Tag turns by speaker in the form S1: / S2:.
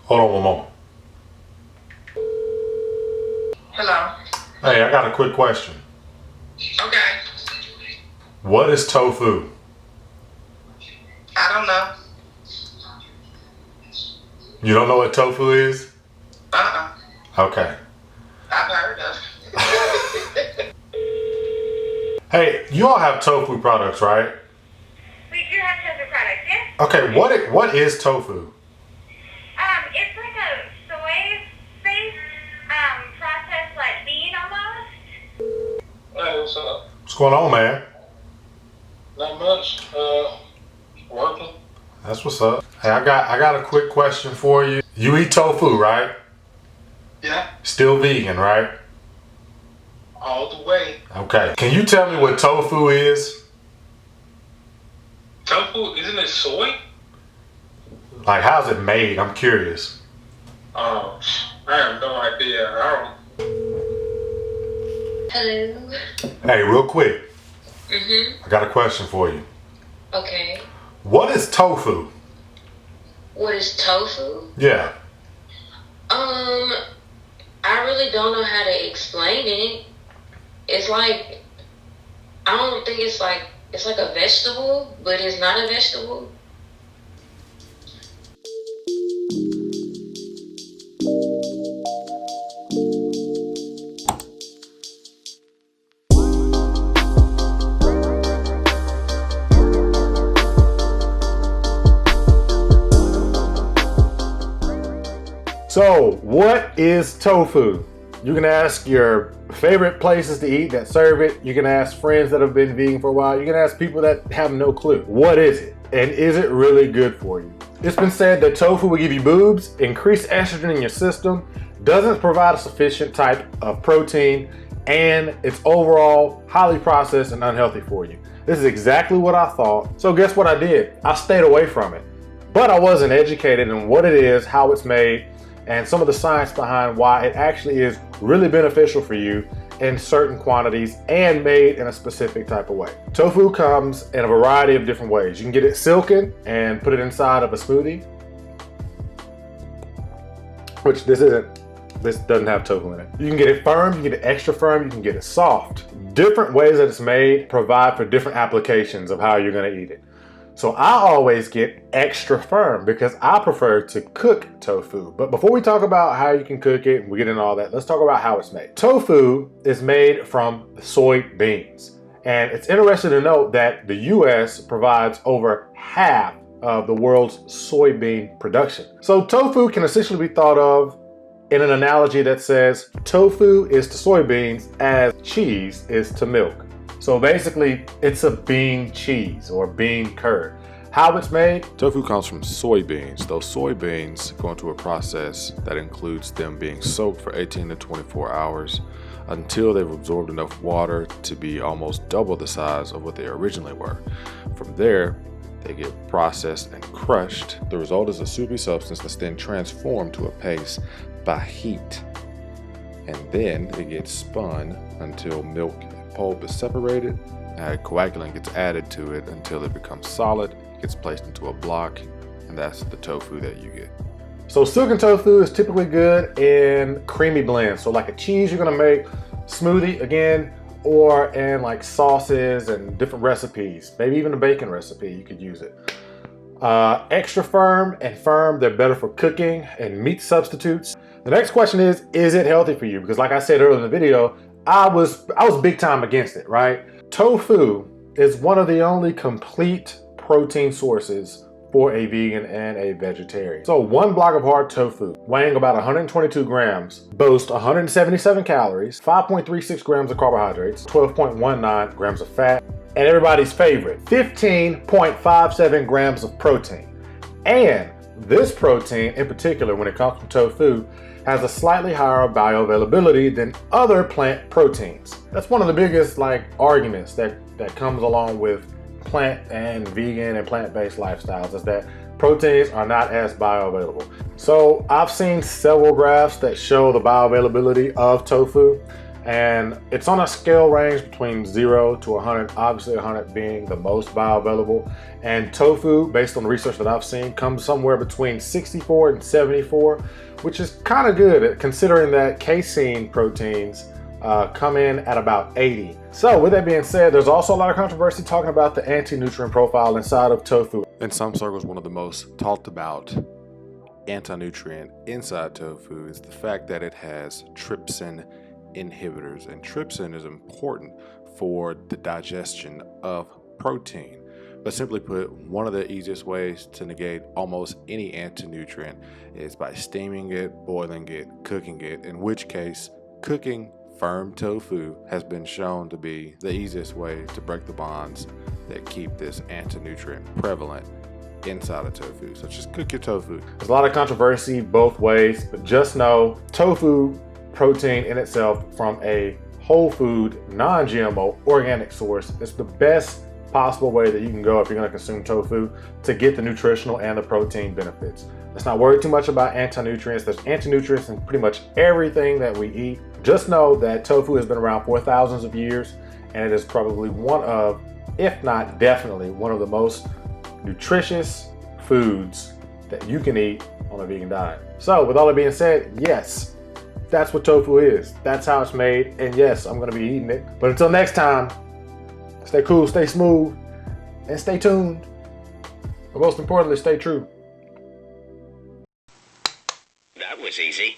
S1: Hold on one moment.
S2: Hello.
S1: Hey, I got a quick question.
S2: Okay.
S1: What is tofu?
S2: I don't know.
S1: You don't know what tofu is? Okay.
S2: I've heard of it.
S1: Hey, you all have tofu products, right?
S3: We do have tofu products, yes.
S1: Okay, what is tofu?
S3: It's like a soy-based process, like bean almost.
S4: Hey, what's up?
S1: What's going on, man?
S4: Not much. Working.
S1: That's what's up. Hey, I got a quick question for you. You eat tofu, right?
S4: Yeah.
S1: Still vegan, right?
S4: All the way.
S1: Okay. Can you tell me what tofu is?
S4: Tofu, isn't it soy?
S1: Like, how's it made? I'm curious.
S4: I have no idea.
S5: Hello.
S1: Hey, real quick.
S5: Mm-hmm.
S1: I got a question for you.
S5: Okay.
S1: What is tofu?
S5: What is tofu?
S1: Yeah.
S5: I really don't know how to explain it. It's like, I don't think it's like a vegetable, but it's not a vegetable.
S1: So, what is tofu? You can ask your favorite places to eat that serve it. You can ask friends that have been vegan for a while. You can ask people that have no clue. What is it? And is it really good for you? It's been said that tofu will give you boobs, increase estrogen in your system, doesn't provide a sufficient type of protein, and it's overall highly processed and unhealthy for you. This is exactly what I thought. So guess what I did? I stayed away from it. But I wasn't educated in what it is, how it's made, and some of the science behind why it actually is really beneficial for you in certain quantities and made in a specific type of way. Tofu comes in a variety of different ways. You can get it silken and put it inside of a smoothie, which this doesn't have tofu in it. You can get it firm, you can get it extra firm, you can get it soft. Different ways that it's made provide for different applications of how you're gonna eat it. So I always get extra firm because I prefer to cook tofu. But before we talk about how you can cook it and we get into all that, let's talk about how it's made. Tofu is made from soybeans. And it's interesting to note that the US provides over half of the world's soybean production. So tofu can essentially be thought of in an analogy that says tofu is to soybeans as cheese is to milk. So basically, it's a bean cheese or bean curd. How it's made?
S6: Tofu comes from soybeans. Those soybeans go into a process that includes them being soaked for 18 to 24 hours until they've absorbed enough water to be almost double the size of what they originally were. From there, they get processed and crushed. The result is a soupy substance that's then transformed to a paste by heat. And then it gets spun until milk pulp is separated, a coagulant gets added to it until it becomes solid, gets placed into a block, and that's the tofu that you get.
S1: So silken tofu is typically good in creamy blends. So like a cheese you're gonna make, smoothie again, or in like sauces and different recipes, maybe even a bacon recipe, you could use it. Extra firm and firm, they're better for cooking and meat substitutes. The next question is it healthy for you? Because like I said earlier in the video, I was big time against it, right? Tofu is one of the only complete protein sources for a vegan and a vegetarian. So one block of hard tofu, weighing about 122 grams, boasts 177 calories, 5.36 grams of carbohydrates, 12.19 grams of fat, and everybody's favorite, 15.57 grams of protein. And this protein in particular, when it comes to tofu, has a slightly higher bioavailability than other plant proteins. That's one of the biggest arguments that comes along with plant and vegan and plant-based lifestyles, is that proteins are not as bioavailable. So I've seen several graphs that show the bioavailability of tofu, And it's on a scale range between 0 to 100, obviously 100 being the most bioavailable. And tofu, based on the research that I've seen, comes somewhere between 64 and 74, which is kind of good considering that casein proteins come in at about 80. So with that being said, there's also a lot of controversy talking about the anti-nutrient profile inside of tofu.
S6: In some circles, one of the most talked about anti-nutrient inside tofu is the fact that it has trypsin inhibitors, and trypsin is important for the digestion of protein. But simply put, one of the easiest ways to negate almost any anti-nutrient is by steaming it, boiling it, cooking it, in which case cooking firm tofu has been shown to be the easiest way to break the bonds that keep this anti-nutrient prevalent inside of tofu. So just cook your tofu.
S1: There's a lot of controversy both ways, but just know tofu protein in itself from a whole food, non-GMO, organic source is the best possible way that you can go if you're going to consume tofu to get the nutritional and the protein benefits. Let's not worry too much about anti-nutrients. There's anti-nutrients in pretty much everything that we eat. Just know that tofu has been around for thousands of years, and it is probably one of, if not definitely, one of the most nutritious foods that you can eat on a vegan diet. So with all that being said, yes, that's what tofu is. That's how it's made. And yes, I'm going to be eating it. But until next time, stay cool, stay smooth, and stay tuned. But most importantly, stay true.
S7: That was easy.